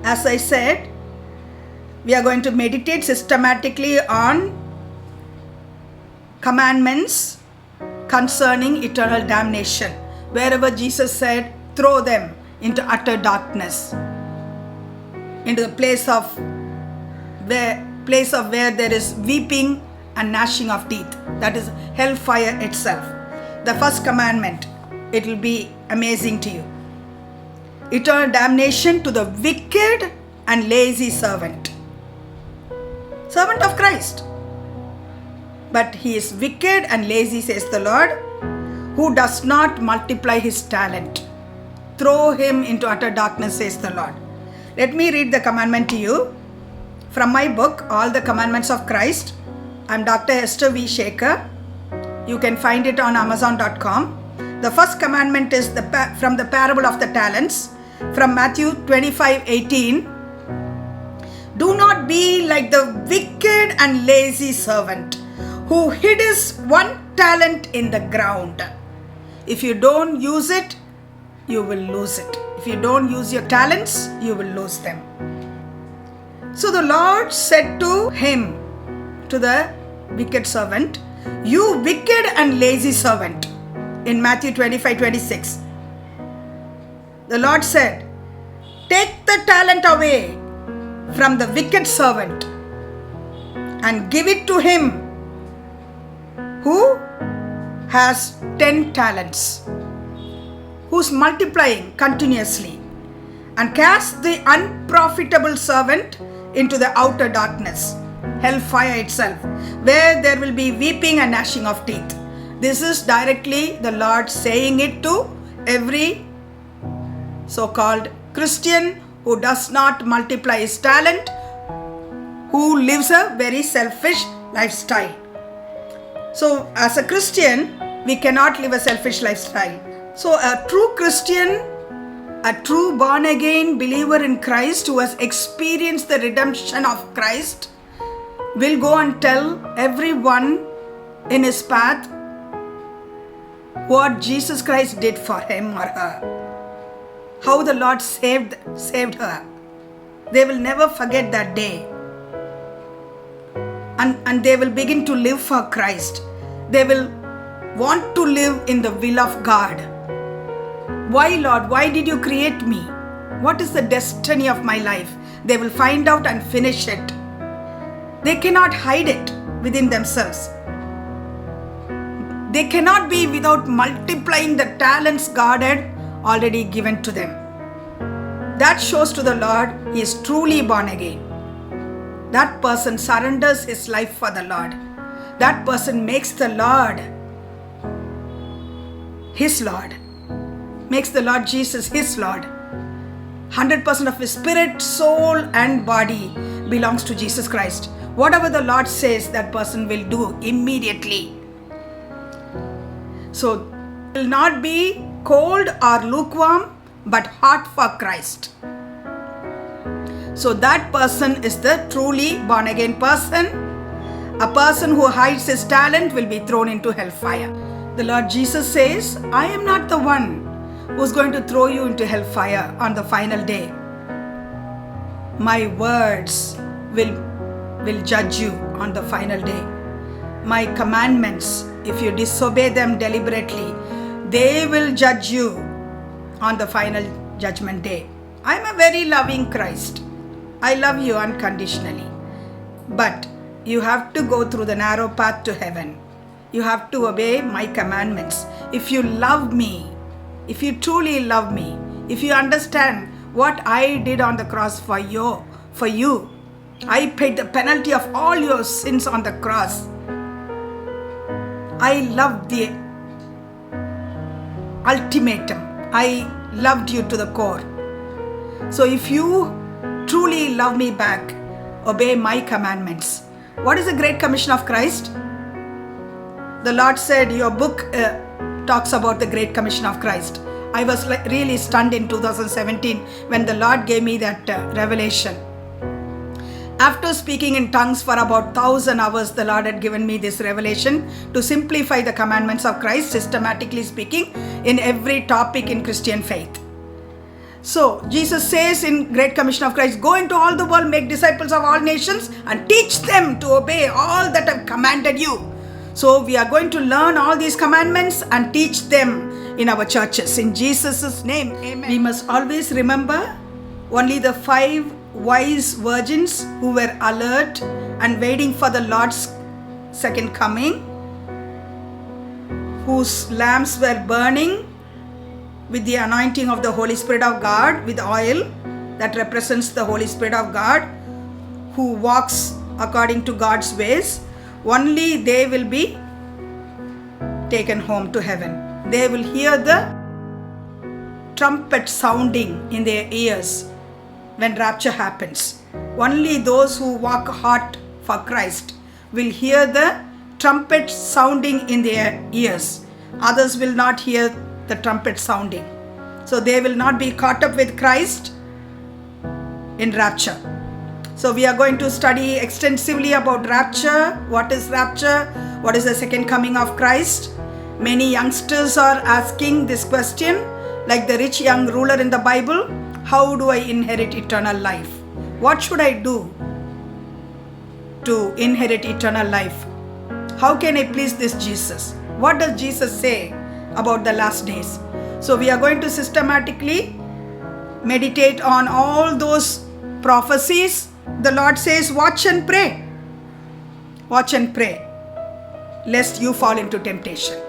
As I said, we are going to meditate systematically on commandments concerning eternal damnation. Wherever Jesus said, throw them into utter darkness, into the place of where there is weeping and gnashing of teeth. That is hellfire itself. The first commandment, it will be amazing to you. Eternal damnation to the wicked and lazy servant. Servant of Christ. But he is wicked and lazy, says the Lord, who does not multiply his talent. Throw him into utter darkness, says the Lord. Let me read the commandment to you from my book, All the Commandments of Christ. I'm Dr. Esther V. Shaker. You can find it on Amazon.com. The first commandment is from the parable of the talents, from Matthew 25:18. Do not be like the wicked and lazy servant who hid his one talent in the ground. If you don't use it, you will lose it. If you don't use your talents, you will lose them. So the Lord said to him, to the wicked servant, you wicked and lazy servant. In Matthew 25:26, the Lord said, take the talent away from the wicked servant and give it to him who has 10 talents, who's multiplying continuously, and cast the unprofitable servant into the outer darkness, hellfire itself, where there will be weeping and gnashing of teeth. This is directly the Lord saying it to every so-called Christian who does not multiply his talent, who lives a very selfish lifestyle. So as a Christian, we cannot live a selfish lifestyle. So a true Christian, a true born-again believer in Christ who has experienced the redemption of Christ will go and tell everyone in his path what Jesus Christ did for him or her, how the Lord saved her. They will never forget that day. And they will begin to live for Christ. They will want to live in the will of God. Why, Lord? Why did you create me? What is the destiny of my life? They will find out and finish it. They cannot hide it within themselves. They cannot be without multiplying the talents God had already given to them. That shows to the Lord he is truly born again. That person surrenders his life for the Lord. That person makes the Lord his Lord. Makes the Lord Jesus his Lord. 100% of his spirit, soul and body belongs to Jesus Christ. Whatever the Lord says, that person will do immediately. So, will not be cold or lukewarm, but hot for Christ. So that person is the truly born again person. A person who hides his talent will be thrown into hellfire. The Lord Jesus says, I am not the one who's going to throw you into hellfire on the final day. My words will judge you on the final day. My commandments, if you disobey them deliberately, they will judge you on the final judgment day. I am a very loving Christ. I love you unconditionally. But you have to go through the narrow path to heaven. You have to obey my commandments. If you love me, if you truly love me, if you understand what I did on the cross for you, I paid the penalty of all your sins on the cross. I loved the ultimatum. I loved you to the core. So if you truly love me back, obey my commandments. What is the Great Commission of Christ? The Lord said, your book talks about the Great Commission of Christ. I was really stunned in 2017 when the Lord gave me that revelation. After speaking in tongues for about 1,000 hours, the Lord had given me this revelation to simplify the commandments of Christ, systematically speaking, in every topic in Christian faith. So Jesus says in Great Commission of Christ, go into all the world, make disciples of all nations and teach them to obey all that I've commanded you. So we are going to learn all these commandments and teach them in our churches. In Jesus' name, amen. We must always remember only the 5 wise virgins who were alert and waiting for the Lord's second coming, whose lamps were burning with the anointing of the Holy Spirit of God, with oil that represents the Holy Spirit of God, who walks according to God's ways. Only they will be taken home to heaven. They will hear the trumpet sounding in their ears when rapture happens. Only those who walk hard for Christ will hear the trumpet sounding in their ears. Others will not hear the trumpet sounding. So they will not be caught up with Christ in rapture. So we are going to study extensively about rapture. What is rapture? What is the second coming of Christ? Many youngsters are asking this question, like the rich young ruler in the Bible. How do I inherit eternal life? What should I do to inherit eternal life? How can I please this Jesus? What does Jesus say about the last days? So we are going to systematically meditate on all those prophecies. The Lord says, watch and pray. Watch and pray, lest you fall into temptation.